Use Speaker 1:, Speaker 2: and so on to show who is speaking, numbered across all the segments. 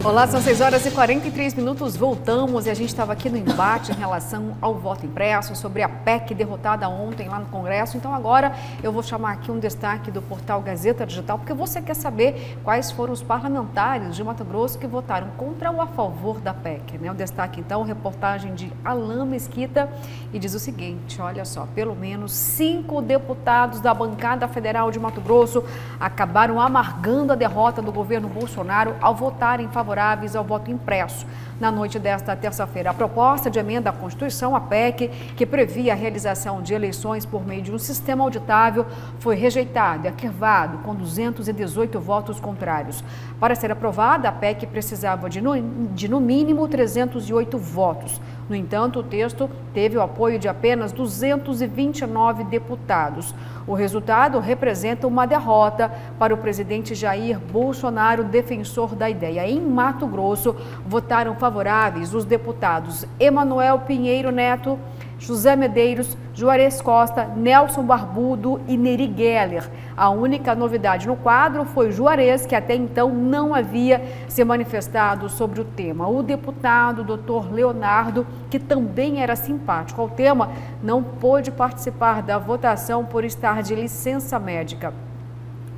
Speaker 1: Olá, são 6 horas e 43 minutos, voltamos e a gente estava aqui no embate em relação ao voto impresso, sobre a PEC derrotada ontem lá no Congresso. Então agora eu vou chamar aqui um destaque do portal Gazeta Digital, porque você quer saber quais foram os parlamentares de Mato Grosso que votaram contra ou a favor da PEC, né? O destaque então, reportagem de Alain Mesquita, e diz o seguinte, olha só, pelo menos 5 deputados da bancada federal de Mato Grosso acabaram amargando a derrota do governo Bolsonaro ao votarem favoráveis ao voto impresso. Na noite desta terça-feira, a proposta de emenda à Constituição, a PEC, que previa a realização de eleições por meio de um sistema auditável, foi rejeitada e arquivado com 218 votos contrários. Para ser aprovada, a PEC precisava de no mínimo 308 votos. No entanto, o texto teve o apoio de apenas 229 deputados. O resultado representa uma derrota para o presidente Jair Bolsonaro, defensor da ideia. Em Mato Grosso, votaram favoráveis os deputados Emanuel Pinheiro Neto, José Medeiros, Juarez Costa, Nelson Barbudo e Neri Geller. A única novidade no quadro foi Juarez, que até então não havia se manifestado sobre o tema. O deputado Dr. Leonardo, que também era simpático ao tema, não pôde participar da votação por estar de licença médica.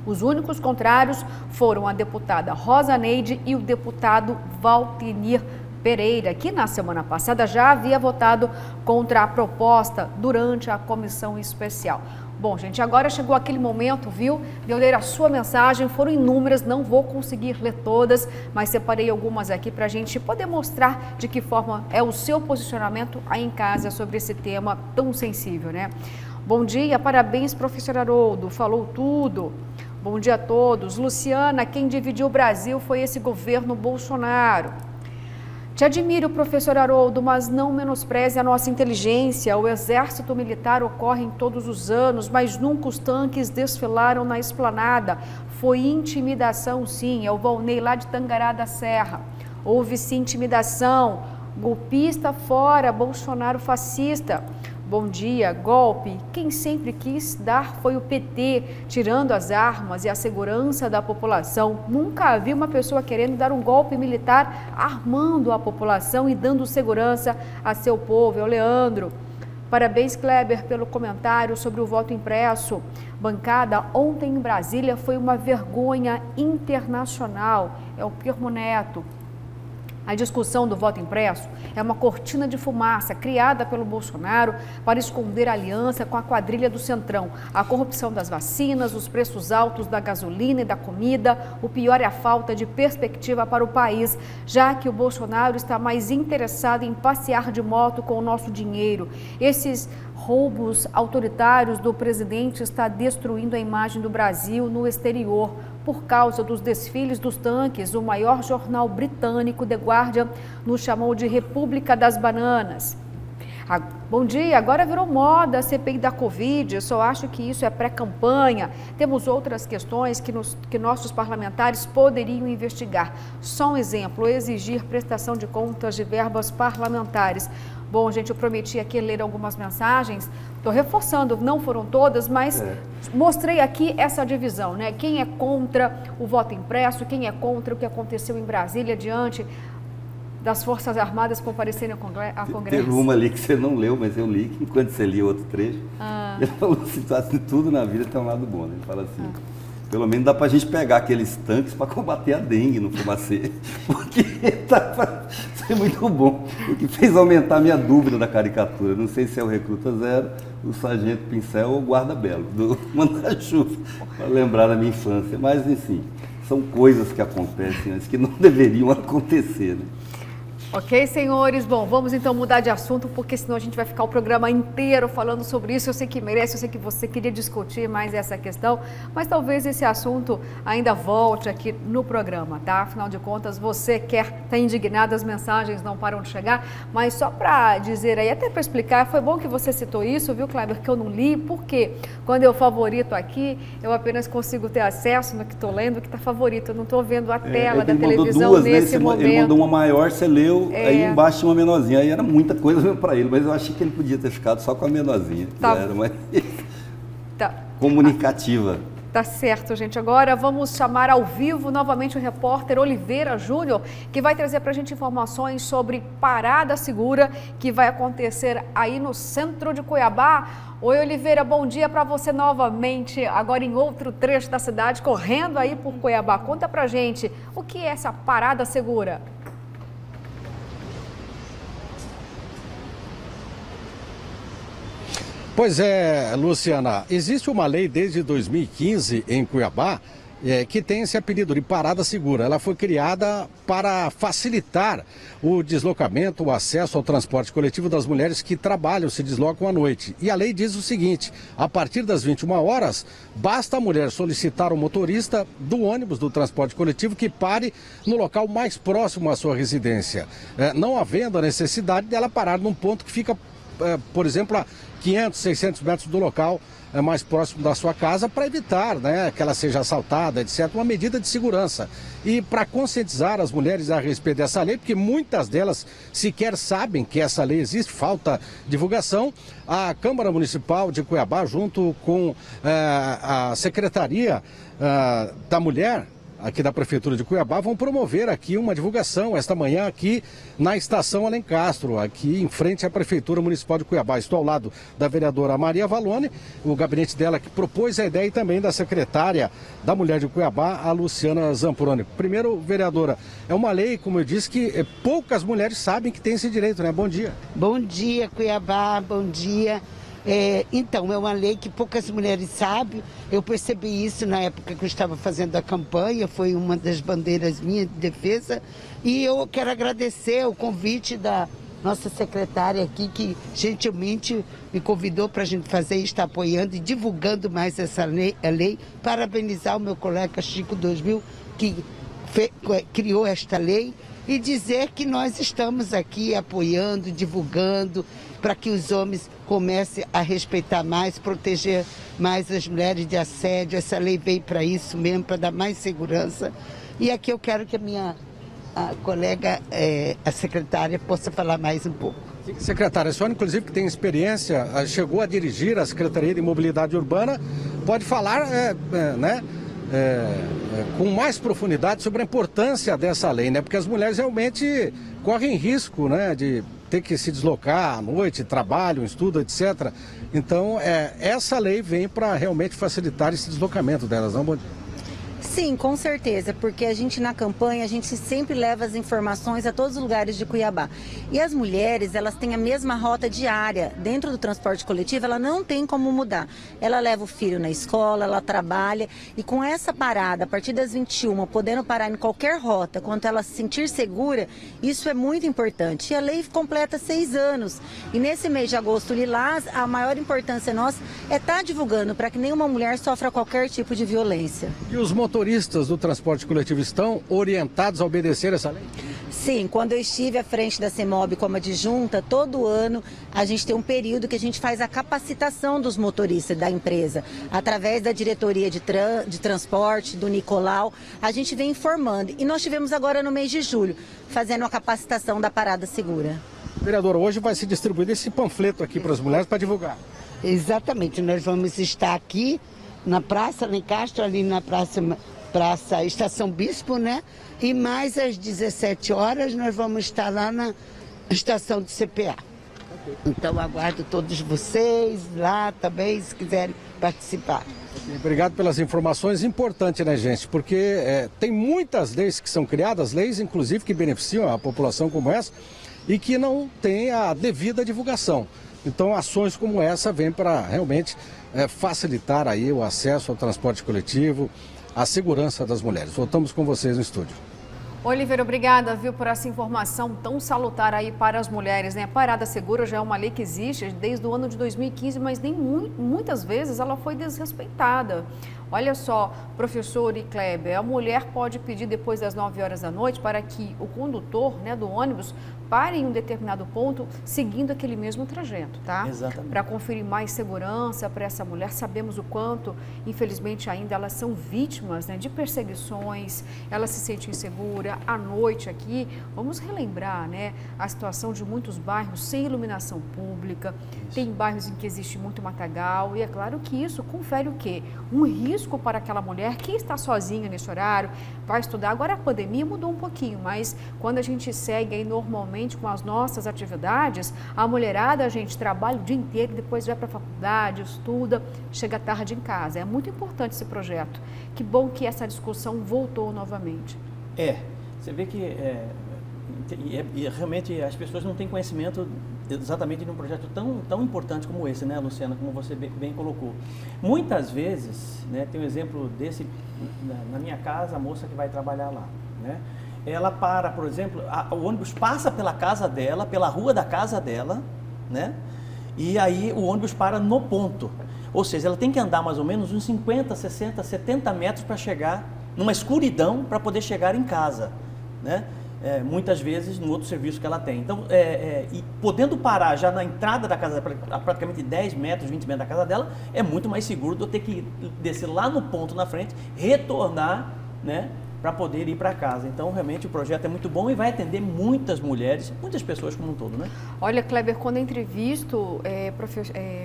Speaker 1: Os únicos contrários foram a deputada Rosa Neide e o deputado Valtenir Pereira, que na semana passada já havia votado contra a proposta durante a comissão especial. Bom, gente, agora chegou aquele momento, viu, de eu ler a sua mensagem. Foram inúmeras, não vou conseguir ler todas, mas separei algumas aqui para a gente poder mostrar de que forma é o seu posicionamento aí em casa sobre esse tema tão sensível, né? Bom dia, parabéns, professor Haroldo, falou tudo. Bom dia a todos. Luciana, quem dividiu o Brasil foi esse governo Bolsonaro. Te admiro, professor Haroldo, mas não menospreze a nossa inteligência. O exército militar ocorre em todos os anos, mas nunca os tanques desfilaram na esplanada. Foi intimidação, sim. É o Valnei lá de Tangará da Serra. Houve sim intimidação. Golpista fora, Bolsonaro fascista. Bom dia, golpe. Quem sempre quis dar foi o PT, tirando as armas e a segurança da população. Nunca vi uma pessoa querendo dar um golpe militar, armando a população e dando segurança a seu povo. É o Leandro. Parabéns, Kleber, pelo comentário sobre o voto impresso. Bancada, ontem em Brasília foi uma vergonha internacional. É o Pirmo Neto. A discussão do voto impresso é uma cortina de fumaça criada pelo Bolsonaro para esconder a aliança com a quadrilha do Centrão. A corrupção das vacinas, os preços altos da gasolina e da comida, o pior é a falta de perspectiva para o país, já que o Bolsonaro está mais interessado em passear de moto com o nosso dinheiro. Esses roubos autoritários do presidente está destruindo a imagem do Brasil no exterior. Por causa dos desfiles dos tanques, o maior jornal britânico, The Guardian, nos chamou de República das Bananas. Bom dia, agora virou moda a CPI da Covid, eu só acho que isso é pré-campanha. Temos outras questões que nossos parlamentares poderiam investigar. Só um exemplo, exigir prestação de contas de verbas parlamentares. Bom, gente, eu prometi aqui ler algumas mensagens, estou reforçando, não foram todas, mas mostrei aqui essa divisão, né? Quem é contra o voto impresso, quem é contra o que aconteceu em Brasília diante das Forças Armadas comparecerem ao Congresso.
Speaker 2: Teve uma ali que você não leu, mas eu li, que enquanto você lia outro trecho, ele falou assim, tudo na vida tem um lado bom, né? Ele fala assim, pelo menos dá pra gente pegar aqueles tanques para combater a dengue no Fumacê, porque tá pra ser muito bom. O que fez aumentar a minha dúvida da caricatura, não sei se é o Recruta Zero, o Sargento Pincel ou o Guarda Belo, do Manda-Chuva, para lembrar da minha infância, mas enfim, são coisas que acontecem, mas que não deveriam acontecer, né?
Speaker 1: Ok, senhores? Bom, vamos então mudar de assunto, porque senão a gente vai ficar o programa inteiro falando sobre isso. Eu sei que merece, eu sei que você queria discutir mais essa questão, mas talvez esse assunto ainda volte aqui no programa, tá? Afinal de contas, você está indignado, as mensagens não param de chegar, mas só para dizer aí, até para explicar, foi bom que você citou isso, viu, Kleber, que eu não li, porque quando eu favorito aqui, eu apenas consigo ter acesso no que estou lendo, que está favorito, eu não estou vendo a tela da televisão duas, nesse momento.
Speaker 2: Ele mandou uma maior, você leu. Aí embaixo tinha uma menorzinha, aí era muita coisa para ele, mas eu achei que ele podia ter ficado só com a menorzinha,
Speaker 1: tá.
Speaker 2: Era mais comunicativa.
Speaker 1: Tá certo, gente. Agora vamos chamar ao vivo novamente o repórter Oliveira Júnior, que vai trazer para a gente informações sobre Parada Segura, que vai acontecer aí no centro de Cuiabá. Oi, Oliveira, bom dia para você novamente, agora em outro trecho da cidade, correndo aí por Cuiabá. Conta pra gente, o que é essa Parada Segura?
Speaker 3: Pois é, Luciana, existe uma lei desde 2015 em Cuiabá que tem esse apelido de Parada Segura. Ela foi criada para facilitar o deslocamento, o acesso ao transporte coletivo das mulheres que trabalham, se deslocam à noite. E a lei diz o seguinte: a partir das 21 horas, basta a mulher solicitar ao motorista do ônibus do transporte coletivo que pare no local mais próximo à sua residência, não havendo a necessidade dela parar num ponto que fica, por exemplo, a 500, 600 metros do local mais próximo da sua casa, para evitar, né, que ela seja assaltada, etc. Uma medida de segurança. E para conscientizar as mulheres a respeito dessa lei, porque muitas delas sequer sabem que essa lei existe, falta divulgação, a Câmara Municipal de Cuiabá, junto com a Secretaria da Mulher, aqui da Prefeitura de Cuiabá, vão promover aqui uma divulgação esta manhã aqui na Estação Alencastro, aqui em frente à Prefeitura Municipal de Cuiabá. Estou ao lado da vereadora Maria Valone, o gabinete dela que propôs a ideia, e também da secretária da Mulher de Cuiabá, a Luciana Zamproni. Primeiro, vereadora, é uma lei, como eu disse, que poucas mulheres sabem que tem esse direito, né? Bom dia.
Speaker 4: Bom dia, Cuiabá, bom dia. Então, é uma lei que poucas mulheres sabem. Eu percebi isso na época que eu estava fazendo a campanha, foi uma das bandeiras minhas de defesa. E eu quero agradecer o convite da nossa secretária aqui, que gentilmente me convidou para a gente fazer e está apoiando e divulgando mais essa lei. Parabenizar o meu colega Chico 2000, que criou esta lei, e dizer que nós estamos aqui apoiando, divulgando, para que os homens comecem a respeitar mais, proteger mais as mulheres de assédio. Essa lei veio para isso mesmo, para dar mais segurança. E aqui eu quero que a colega, a secretária, possa falar mais um pouco.
Speaker 3: Secretária, a senhora, inclusive, que tem experiência, chegou a dirigir a Secretaria de Mobilidade Urbana, pode falar, com mais profundidade sobre a importância dessa lei, né? Porque as mulheres realmente correm risco, né, de ter que se deslocar à noite, trabalho, estudo, etc. Então, essa lei vem para realmente facilitar esse deslocamento delas, não? Bom dia.
Speaker 5: Sim, com certeza, porque a gente na campanha, a gente sempre leva as informações a todos os lugares de Cuiabá. E as mulheres, elas têm a mesma rota diária. Dentro do transporte coletivo, ela não tem como mudar. Ela leva o filho na escola, ela trabalha, e com essa parada, a partir das 21, podendo parar em qualquer rota, quando ela se sentir segura, isso é muito importante. E a lei completa 6 anos. E nesse mês de agosto lilás, a maior importância nossa é estar divulgando para que nenhuma mulher sofra qualquer tipo de violência.
Speaker 3: E os motoristas do transporte coletivo estão orientados a obedecer essa lei?
Speaker 5: Sim, quando eu estive à frente da CEMOB como adjunta, todo ano a gente tem um período que a gente faz a capacitação dos motoristas da empresa. Através da diretoria de transporte, do Nicolau, a gente vem informando. E nós tivemos agora no mês de julho, fazendo a capacitação da Parada Segura.
Speaker 3: Vereadora, hoje vai se distribuir esse panfleto aqui para as mulheres para divulgar.
Speaker 4: Exatamente, nós vamos estar aqui na Praça Alencastro, ali na Praça Estação Bispo, né? E mais às 17 horas nós vamos estar lá na estação de CPA. Então aguardo todos vocês lá também, se quiserem participar.
Speaker 3: Obrigado pelas informações, importante, né, gente? Porque tem muitas leis que são criadas, leis inclusive que beneficiam a população como essa, e que não tem a devida divulgação. Então ações como essa vêm para realmente facilitar aí o acesso ao transporte coletivo, a segurança das mulheres. Voltamos com vocês no estúdio.
Speaker 1: Oliveira, obrigada, viu, por essa informação tão salutar aí para as mulheres, né? A Parada Segura já é uma lei que existe desde o ano de 2015, mas muitas vezes ela foi desrespeitada. Olha só, professor e Kleber, a mulher pode pedir depois das 9 horas da noite para que o condutor, né, do ônibus pare em um determinado ponto, seguindo aquele mesmo trajeto, tá?
Speaker 6: Exatamente.
Speaker 1: Para conferir mais segurança para essa mulher. Sabemos o quanto, infelizmente, ainda elas são vítimas, né, de perseguições, ela se sente insegura, chega à noite aqui, vamos relembrar, né, a situação de muitos bairros sem iluminação pública, tem bairros em que existe muito matagal e é claro que isso confere o quê? Um risco para aquela mulher que está sozinha nesse horário, vai estudar. Agora a pandemia mudou um pouquinho, mas quando a gente segue aí normalmente com as nossas atividades, a mulherada, a gente trabalha o dia inteiro, depois vai para a faculdade, estuda, chega tarde em casa. É muito importante esse projeto. Que bom que essa discussão voltou novamente.
Speaker 6: Você vê que realmente as pessoas não têm conhecimento exatamente de um projeto tão importante como esse, né, Luciana, como você bem colocou. Muitas vezes, né, tem um exemplo desse na minha casa, a moça que vai trabalhar lá, né, ela para, por exemplo, o ônibus passa pela casa dela, pela rua da casa dela, né, e aí o ônibus para no ponto. Ou seja, ela tem que andar mais ou menos uns 50, 60, 70 metros para chegar numa escuridão para poder chegar em casa, né? Muitas vezes no outro serviço que ela tem. Então, e podendo parar já na entrada da casa, a praticamente 10 metros, 20 metros da casa dela, é muito mais seguro do que eu ter que descer lá no ponto na frente, retornar, né, para poder ir para casa. Então, realmente, o projeto é muito bom e vai atender muitas mulheres, muitas pessoas como um todo, né?
Speaker 1: Olha, Kleber, quando eu entrevisto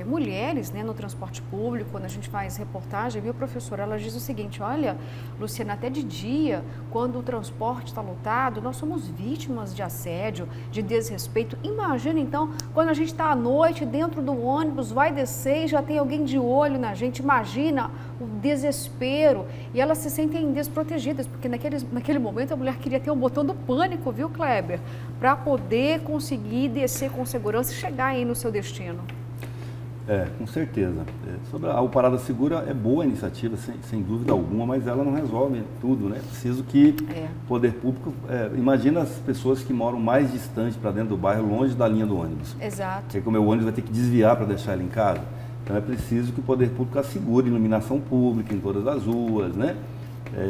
Speaker 1: mulheres, né, no transporte público, quando a gente faz reportagem, viu, professora, ela diz o seguinte: olha, Luciana, até de dia, quando o transporte está lotado, nós somos vítimas de assédio, de desrespeito. Imagina, então, quando a gente está à noite dentro do ônibus, vai descer e já tem alguém de olho na gente. Imagina o desespero. E elas se sentem desprotegidas, porque naquele momento a mulher queria ter um botão do pânico, viu, Kleber? Para poder conseguir descer com segurança e chegar aí no seu destino.
Speaker 2: Com certeza. Sobre a Parada Segura, é boa a iniciativa, sem dúvida alguma, mas ela não resolve tudo, né? Preciso que o poder público... imagina as pessoas que moram mais distante para dentro do bairro, longe da linha do ônibus.
Speaker 1: Exato.
Speaker 2: Porque como o ônibus vai ter que desviar para deixar ele em casa. Então é preciso que o poder público assegure iluminação pública em todas as ruas, né?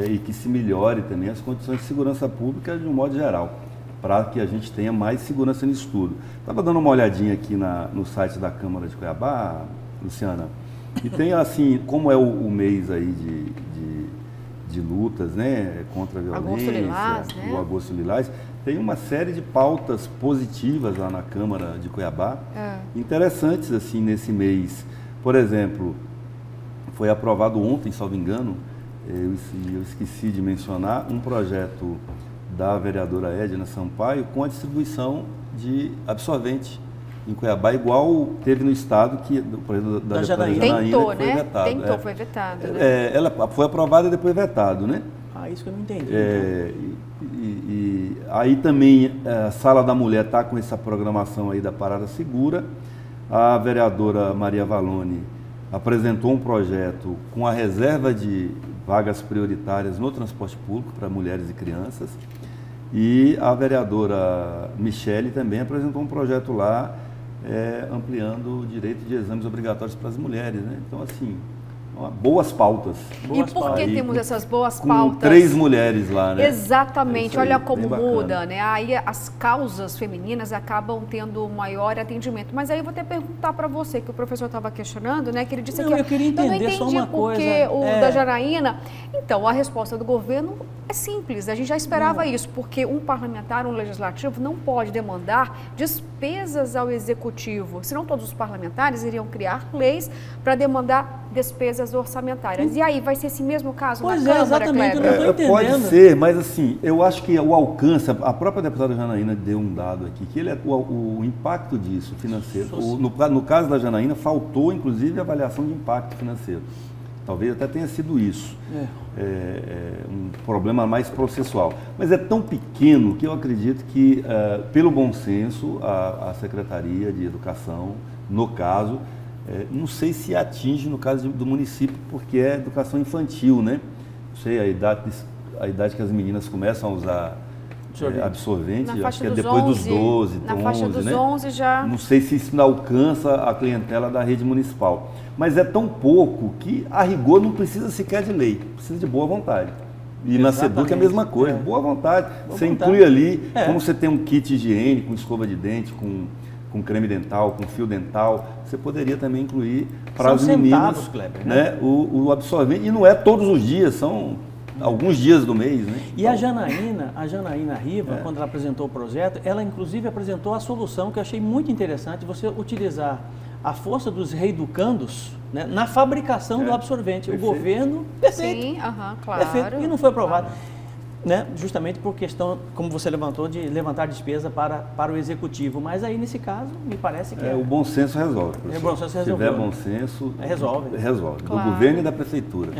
Speaker 2: E que se melhore também as condições de segurança pública de um modo geral, para que a gente tenha mais segurança nisso tudo. Estava dando uma olhadinha aqui no site da Câmara de Cuiabá, Luciana, e tem assim, como é o mês aí de lutas, né, contra a violência,
Speaker 1: Agosto Lilás, né?
Speaker 2: o Agosto Lilás, tem uma série de pautas positivas lá na Câmara de Cuiabá, interessantes assim nesse mês. Por exemplo, foi aprovado ontem, salvo engano, eu esqueci de mencionar, um projeto da vereadora Edna Sampaio com a distribuição de absorvente em Cuiabá, igual teve no estado, que o projeto da
Speaker 1: Janaína tentou, né? Foi vetado. Tentou, foi vetado. Né?
Speaker 2: Ela foi aprovada e depois vetado, né?
Speaker 6: Isso que eu não entendi.
Speaker 2: E aí também a Sala da Mulher está com essa programação aí da Parada Segura. A vereadora Maria Valone apresentou um projeto com a reserva de vagas prioritárias no transporte público para mulheres e crianças. E a vereadora Michele também apresentou um projeto lá ampliando o direito de exames obrigatórios para as mulheres, né? Então, assim, boas pautas.
Speaker 1: E por que temos essas boas pautas?
Speaker 2: Com 3 mulheres lá, né?
Speaker 1: Exatamente, olha como muda, né? Aí as causas femininas acabam tendo maior atendimento. Mas aí eu vou até perguntar para você, que o professor estava questionando, né? Que ele disse que
Speaker 6: eu queria entender,
Speaker 1: eu não entendi
Speaker 6: só uma coisa.
Speaker 1: O da Janaína. Então, a resposta do governo é simples, a gente já esperava isso, porque um parlamentar, um legislativo, não pode demandar despesas ao executivo, senão todos os parlamentares iriam criar leis para demandar despesas orçamentárias. E aí, vai ser esse mesmo caso na Câmara,
Speaker 6: exatamente, eu não estou entendendo.
Speaker 2: Pode ser, mas assim, eu acho que o alcance, a própria deputada Janaína deu um dado aqui, que o impacto disso financeiro, no caso da Janaína, faltou inclusive a avaliação de impacto financeiro. Talvez até tenha sido isso, um problema mais processual. Mas é tão pequeno que eu acredito que, pelo bom senso, a Secretaria de Educação, no caso, não sei se atinge no caso do município, porque é educação infantil, né? Não sei, a idade que as meninas começam a usar absorvente, acho que é depois dos 12,
Speaker 1: na faixa dos 11 já...
Speaker 2: Não sei se isso alcança a clientela da rede municipal. Mas é tão pouco que, a rigor, não precisa sequer de lei, precisa de boa vontade. E na SEDUC é a mesma coisa, boa vontade. Você inclui ali, como você tem um kit higiênico, com escova de dente, com creme dental, com fio dental, você poderia também incluir para as meninas,
Speaker 6: Kleber,
Speaker 2: né, o absorvente. E não é todos os dias, são alguns dias do mês, né?
Speaker 6: E a Janaína Riva, quando ela apresentou o projeto, ela inclusive apresentou a solução que eu achei muito interessante, você utilizar a força dos reeducandos, né, na fabricação do absorvente.
Speaker 2: Perfeito.
Speaker 6: O governo, perfeito.
Speaker 1: Sim, claro.
Speaker 6: Perfeito. E não foi aprovado. Né, justamente por questão, como você levantou, de levantar despesa para o executivo. Mas aí, nesse caso, me parece que
Speaker 2: o bom senso resolve.
Speaker 6: O bom senso
Speaker 2: Se
Speaker 6: resolveu,
Speaker 2: tiver bom senso,
Speaker 6: resolve.
Speaker 2: Resolve.
Speaker 1: Claro.
Speaker 2: Do governo e da prefeitura.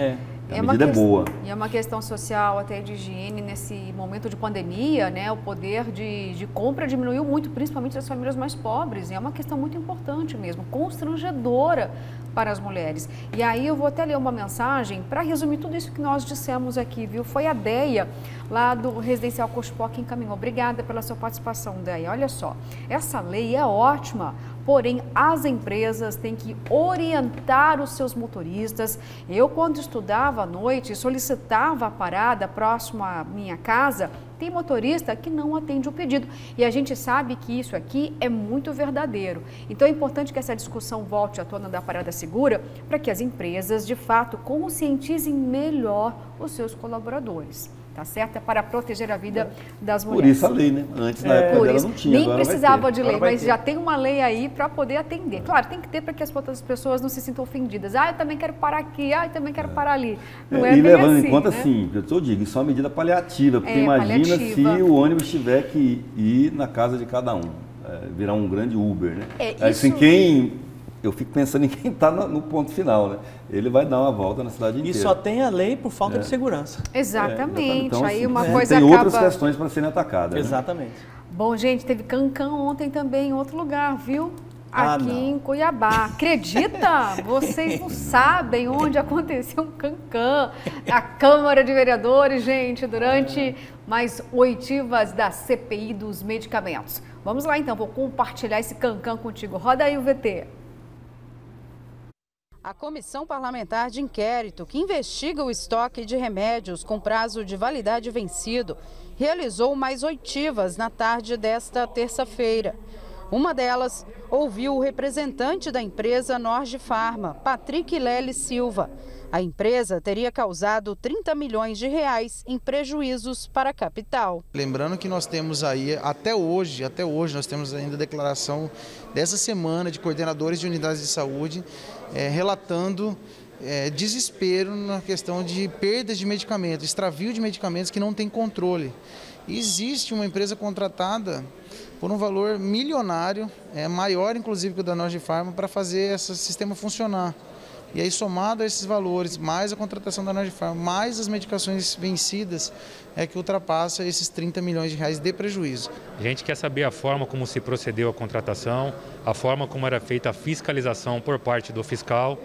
Speaker 2: A medida é boa.
Speaker 1: E é uma questão social, até de higiene, nesse momento de pandemia, né? O poder de compra diminuiu muito, principalmente das famílias mais pobres. E é uma questão muito importante mesmo, constrangedora para as mulheres. E aí eu vou até ler uma mensagem para resumir tudo isso que nós dissemos aqui, viu? Foi a Deia, lá do Residencial Cochupó, que encaminhou. Obrigada pela sua participação, Deia. Olha só, essa lei é ótima, porém as empresas têm que orientar os seus motoristas. Eu, quando estudava à noite, solicitava a parada próximo à minha casa, tem motorista que não atende o pedido. E a gente sabe que isso aqui é muito verdadeiro. Então é importante que essa discussão volte à tona da parada segura para que as empresas, de fato, conscientizem melhor os seus colaboradores. Tá certo? É para proteger a vida das mulheres.
Speaker 2: Por isso a lei, né? Antes, na época dela, não tinha.
Speaker 1: Nem precisava de lei, mas
Speaker 6: ter.
Speaker 1: já tem uma lei aí para poder atender. Claro, tem que ter para que as outras pessoas não se sintam ofendidas. Eu também quero parar aqui, eu também quero parar ali. Não é
Speaker 2: e
Speaker 1: bem
Speaker 2: levando
Speaker 1: assim,
Speaker 2: em conta,
Speaker 1: né?
Speaker 2: sim, eu digo, isso é uma medida paliativa, porque imagina
Speaker 1: paliativa.
Speaker 2: se o ônibus tiver que ir na casa de cada um, virar um grande Uber, né? Assim, eu fico pensando em quem está no ponto final, né? Ele vai dar uma volta na cidade inteira.
Speaker 6: E só tem a lei por falta de segurança.
Speaker 1: Exatamente.
Speaker 2: Então,
Speaker 1: aí
Speaker 2: assim,
Speaker 1: uma coisa
Speaker 2: tem
Speaker 1: acaba...
Speaker 2: outras questões para serem atacadas.
Speaker 6: Exatamente.
Speaker 2: Né?
Speaker 1: Bom, gente, teve cancan ontem também em outro lugar, viu? Aqui em Cuiabá. Acredita? Vocês não sabem onde aconteceu um cancan. A Câmara de Vereadores, gente, durante mais oitivas da CPI dos medicamentos. Vamos lá, então. Vou compartilhar esse cancan contigo. Roda aí o VT.
Speaker 7: A Comissão Parlamentar de Inquérito, que investiga o estoque de remédios com prazo de validade vencido, realizou mais oitivas na tarde desta terça-feira. Uma delas ouviu o representante da empresa Norge Pharma, Patrick Lely Silva. A empresa teria causado 30 milhões de reais em prejuízos para a capital.
Speaker 8: Lembrando que nós temos aí, até hoje nós temos ainda a declaração dessa semana de coordenadores de unidades de saúde relatando desespero na questão de perdas de medicamentos, extravio de medicamentos que não tem controle. Existe uma empresa contratada por um valor milionário, maior inclusive que o da Norge Pharma, para fazer esse sistema funcionar. E aí, somado a esses valores, mais a contratação da Norge Pharma, mais as medicações vencidas, é que ultrapassa esses 30 milhões de reais de prejuízo.
Speaker 9: A gente quer saber a forma como se procedeu a contratação, a forma como era feita a fiscalização por parte do fiscal.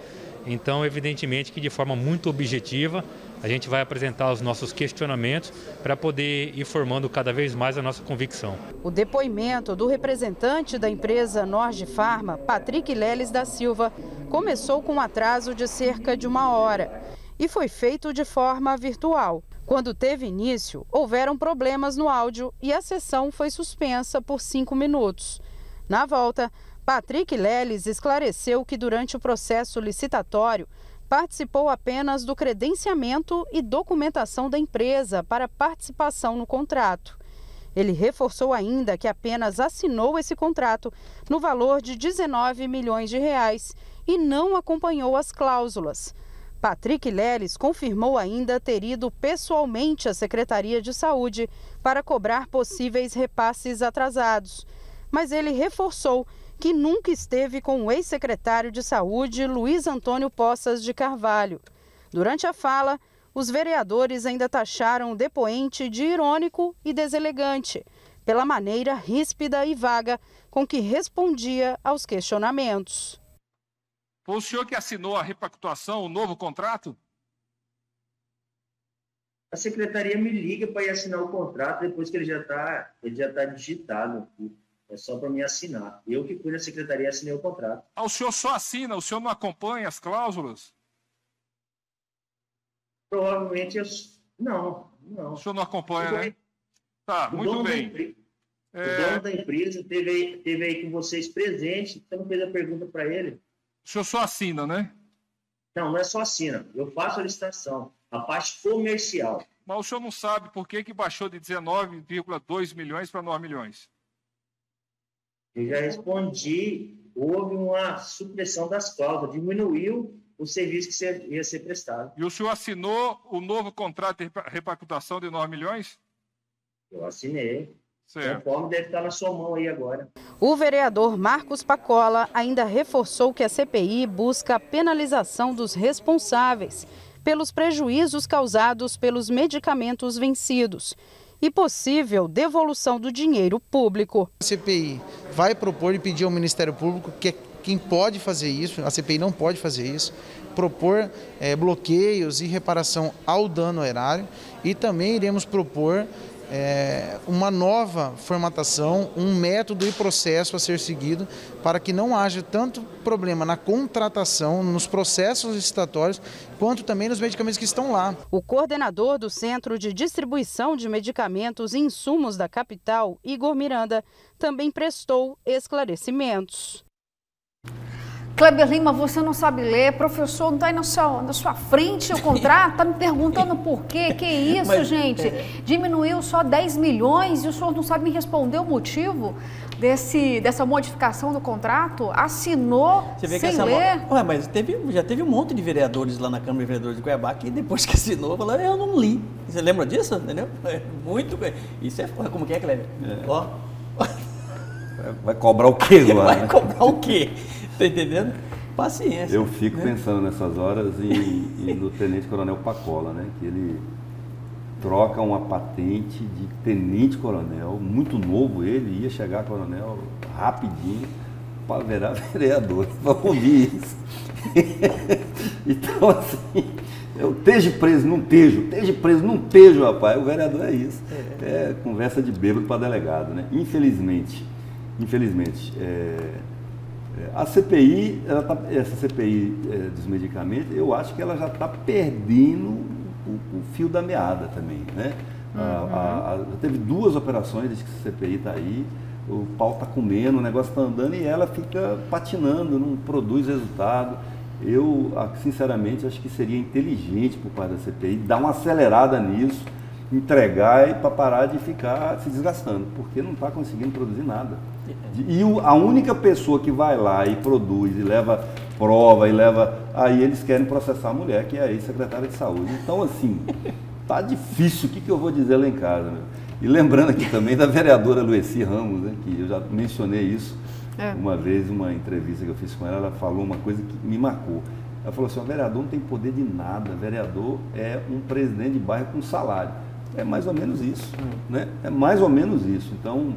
Speaker 9: Então, evidentemente que de forma muito objetiva, a gente vai apresentar os nossos questionamentos para poder ir formando cada vez mais a nossa convicção.
Speaker 7: O depoimento do representante da empresa Norge Pharma, Patrick Leles da Silva, começou com um atraso de cerca de 1 hora e foi feito de forma virtual. Quando teve início, houveram problemas no áudio e a sessão foi suspensa por 5 minutos. Na volta, Patrick Leles esclareceu que durante o processo licitatório, participou apenas do credenciamento e documentação da empresa para participação no contrato. Ele reforçou ainda que apenas assinou esse contrato no valor de 19 milhões de reais e não acompanhou as cláusulas. Patrick Leles confirmou ainda ter ido pessoalmente à Secretaria de Saúde para cobrar possíveis repasses atrasados, mas ele reforçou que nunca esteve com o ex-secretário de Saúde, Luiz Antônio Poças de Carvalho. Durante a fala, os vereadores ainda taxaram o depoente de irônico e deselegante, pela maneira ríspida e vaga com que respondia aos questionamentos.
Speaker 10: Foi o senhor que assinou a repactuação, o novo contrato?
Speaker 11: A secretaria me liga para ir assinar o contrato depois que ele já está digitado aqui. É só para mim assinar. Eu que fui na secretaria e assinei o contrato.
Speaker 10: Ah, o senhor só assina, o senhor não acompanha as cláusulas?
Speaker 11: Provavelmente não.
Speaker 10: O senhor não acompanha, né? Tá, muito bem.
Speaker 11: O dono da empresa teve aí com vocês presente, você não fez a pergunta para ele.
Speaker 10: O senhor só assina, né?
Speaker 11: Não é só assina. Eu faço a licitação. a parte comercial.
Speaker 10: Mas o senhor não sabe por que baixou de 19,2 milhões para 9 milhões?
Speaker 11: Eu já respondi, houve uma supressão das cláusulas, diminuiu o serviço que ia ser prestado.
Speaker 10: E o senhor assinou o novo contrato de repactuação de 9 milhões?
Speaker 11: Eu assinei.
Speaker 10: Certo.
Speaker 11: Conforme deve estar na sua mão aí agora.
Speaker 7: O vereador Marcos Pacola ainda reforçou que a CPI busca a penalização dos responsáveis pelos prejuízos causados pelos medicamentos vencidos e possível devolução do dinheiro público.
Speaker 8: A CPI vai propor e pedir ao Ministério Público, que é quem pode fazer isso, a CPI não pode fazer isso, propor bloqueios e reparação ao dano erário, e também iremos propor uma nova formatação, um método e processo a ser seguido para que não haja tanto problema na contratação, nos processos licitatórios, quanto também nos medicamentos que estão lá.
Speaker 7: O coordenador do Centro de Distribuição de Medicamentos e Insumos da capital, Igor Miranda, também prestou esclarecimentos.
Speaker 1: Kleber Lima, você não sabe ler, professor, não está aí na sua frente o contrato, está me perguntando por quê, que isso, mas, gente? Diminuiu só 10 milhões e o senhor não sabe me responder o motivo dessa modificação do contrato? Assinou sem ler?
Speaker 6: Ué, mas já teve um monte de vereadores lá na Câmara de Vereadores de Cuiabá que depois que assinou, falaram, eu não li. Você lembra disso? Entendeu? Muito. Isso é como que é, Kleber? Ó.
Speaker 2: Vai cobrar o quê agora?
Speaker 6: Vai cobrar o quê? Tá entendendo? Paciência.
Speaker 2: Eu fico pensando nessas horas e no Tenente Coronel Pacola, né? Que ele troca uma patente de Tenente Coronel, muito novo ele, ia chegar a coronel rapidinho para virar vereador. Vamos ouvir isso. Então, assim, eu esteja preso, não esteja, rapaz. O vereador é isso. É conversa de bêbado para delegado, né? Infelizmente, a CPI, essa CPI dos medicamentos, eu acho que ela já está perdendo o fio da meada também, né? Já teve 2 operações desde que a CPI está aí, o pau está comendo, o negócio está andando e ela fica patinando, não produz resultado. Eu, sinceramente, acho que seria inteligente por parte da CPI dar uma acelerada nisso, entregar e para parar de ficar se desgastando, porque não está conseguindo produzir nada. E a única pessoa que vai lá e produz e leva prova aí eles querem processar a mulher, que é a ex-secretária de saúde. Então, assim, tá difícil, o que eu vou dizer lá em casa, meu? E lembrando aqui também da vereadora Lueci Ramos, né, que eu já mencionei isso uma vez, uma entrevista que eu fiz com ela falou uma coisa que me marcou. Ela falou assim, o vereador não tem poder de nada, o vereador é um presidente de bairro com salário. É mais ou menos isso, né? É mais ou menos isso. Então,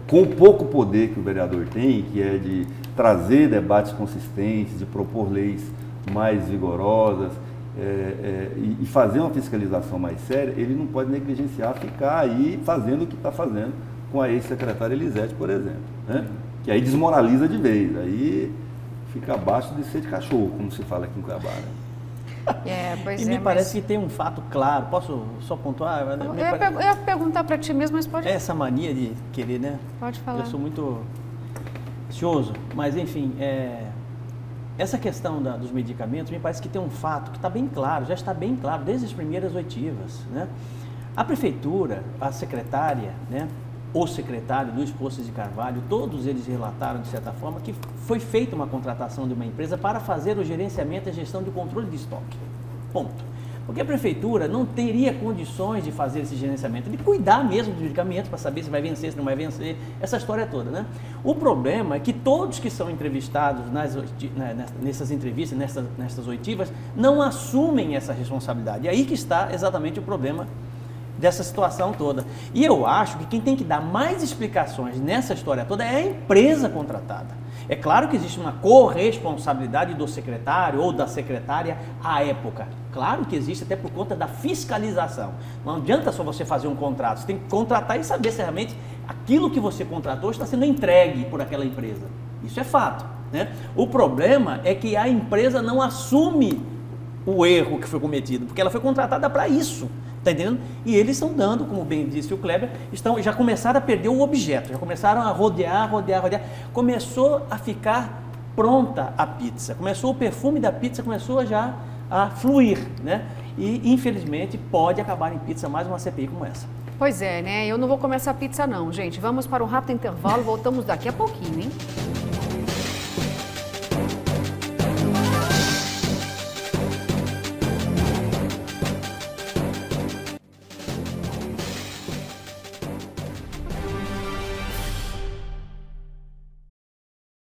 Speaker 2: com o pouco poder que o vereador tem, que é de trazer debates consistentes, de propor leis mais vigorosas e fazer uma fiscalização mais séria, ele não pode negligenciar ficar aí fazendo o que está fazendo com a ex-secretária Elisete, por exemplo, né? Que aí desmoraliza de vez, aí fica abaixo de ser de cachorro, como se fala aqui em Cuiabá, né?
Speaker 6: Me parece que tem um fato claro, posso só pontuar?
Speaker 1: Eu ia perguntar para ti mesmo, mas pode...
Speaker 6: Essa mania de querer, né?
Speaker 1: Pode falar.
Speaker 6: Eu sou muito ansioso, mas enfim, essa questão dos medicamentos, me parece que tem um fato que está bem claro, já está bem claro, desde as primeiras oitivas, né? A prefeitura, a secretária, né? O secretário Luiz Poços de Carvalho, todos eles relataram, de certa forma, que foi feita uma contratação de uma empresa para fazer o gerenciamento e a gestão do controle de estoque. Ponto. Porque a prefeitura não teria condições de fazer esse gerenciamento, de cuidar mesmo dos medicamentos para saber se vai vencer, se não vai vencer, essa história toda, né? O problema é que todos que são entrevistados nessas entrevistas, nessas oitivas, não assumem essa responsabilidade. E aí que está exatamente o problema dessa situação toda. E eu acho que quem tem que dar mais explicações nessa história toda é a empresa contratada. É claro que existe uma corresponsabilidade do secretário ou da secretária à época. Claro que existe, até por conta da fiscalização. Não adianta só você fazer um contrato, você tem que contratar e saber se realmente aquilo que você contratou está sendo entregue por aquela empresa. Isso é fato, né? O problema é que a empresa não assume o erro que foi cometido, porque ela foi contratada para isso. Está entendendo? E eles estão dando, como bem disse o Kleber, já começaram a perder o objeto, já começaram a rodear. Começou a ficar pronta a pizza, começou o perfume da pizza, começou já a fluir, né? e, infelizmente, pode acabar em pizza mais uma CPI como essa.
Speaker 1: Pois é, né? Eu não vou comer essa pizza não, gente. Vamos para um rápido intervalo, voltamos daqui a pouquinho, hein?